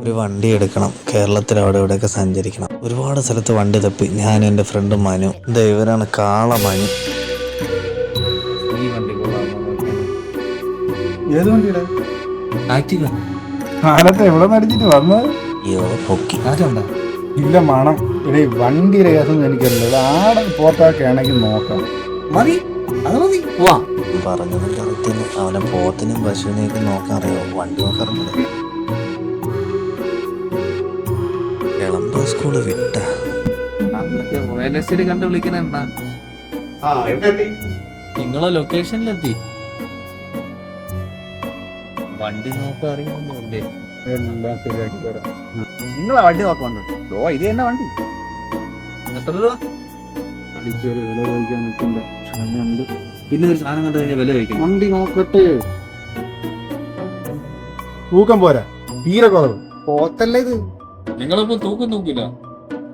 ഒരു വണ്ടി എടുക്കണം. കേരളത്തിൽ അവിടെ ഇവിടെയൊക്കെ സഞ്ചരിക്കണം. ഒരുപാട് സ്ഥലത്ത് വണ്ടി തപ്പി ഞാനും എൻ്റെ ഫ്രണ്ടും മനു. ഇവരാണ് കാള മനു. ഈ വണ്ടി ഏത് വണ്ടിയുടെ ആക്റ്റീവ കാലത്ത് എവിടെ നടിച്ചിട്ട് വന്നത്? അയ്യോ പൊക്കി. ആരുണ്ടാ ഇല്ല മണം. ഇവിടെ വണ്ടിയുടെ കേസൊന്നും എനിക്കറിയില്ല. ആടെ പോത്തൊക്കെ ആണെങ്കിൽ നോക്കാം. മതി, അത് മതി. പോവാ. പറഞ്ഞതും കറക്റ്റിന്. അവനെ പോത്തിനും പശുവിനെയൊക്കെ നോക്കാൻ അറിയോ? വണ്ടി നോക്കാറുണ്ട്. കിളമ്പ സ്കൂള് വിട്ട റോയൽ എസ്റ്റേറ്റ് കണ്ട് വിളിക്കണ എന്നാ നിങ്ങളെ ലൊക്കേഷനിലെത്തി. വണ്ടി നോക്കാൻ അറിയുന്നുണ്ടേ. എല്ലാം ശരിയാക്കി തരാം. നിങ്ങളാ വണ്ടി നോക്കുന്നുണ്ട്. ഇത് തന്നെ വണ്ടി. എത്ര രൂപ? അടിച്ചൊരു വില ചോദിക്കാൻ നിൽക്കില്ല. ക്ഷമയുണ്ട്. പിന്നെ ഒരു സാധനം കണ്ടു കഴിഞ്ഞാൽ വില കഴിക്കും. വണ്ടി നോക്കട്ടെ. തൂക്കം പോരാ, തീരെ കുറവ്. പോത്തല്ലേ ഇത്? നിങ്ങളിപ്പോ തൂക്കം നോക്കില്ല.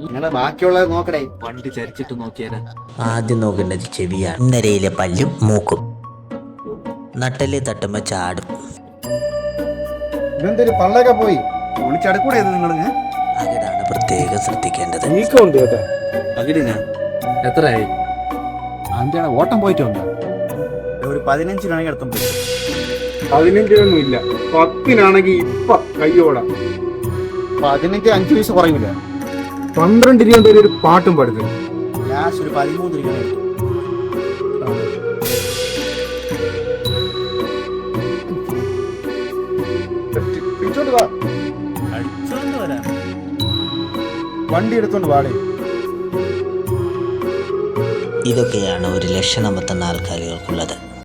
നിങ്ങള് ബാക്കിയുള്ളത് നോക്കടേ. വണ്ടി ചരിച്ചിട്ട് നോക്കിയാലേ. ആദ്യം നോക്കേണ്ടത് ചെവിയാണ്. ഇന്നരയിലെ പല്ലും മൂക്കും. നട്ടല് തട്ടുമ്പോ ചാടും. ഇതെന്തൊരു പള്ളൊക്കെ പോയി. ഒളിച്ചടക്കൂടെ ഇത് നിങ്ങൾ? അകിടാണ് പ്രത്യേകം ശ്രദ്ധിക്കേണ്ടത്. നീക്കമുണ്ട് കേട്ടോ. പകിടിനാ എത്രയായി? അഞ്ചാണ് ഓട്ടം പോയിട്ട് വന്ന. ഒരു 15 അടുത്തും പോയി. 15 ഇല്ല, 10 ഇപ്പൊ കയ്യോടാ. 15 5 പൈസ കുറയൂല. 12 ഒരു പാട്ടും പാടുന്നത്. ലാസ്റ്റ് ഒരു 13 എടുത്തു. പിടിച്ചോണ്ട് വാ. അടിച്ചോണ്ട് വരാം. വണ്ടി എടുത്തോണ്ട് വാടേ. ഇതൊക്കെയാണ് ഒരു ലക്ഷണമൊത്ത നാൽക്കാലികൾക്കുള്ളത്.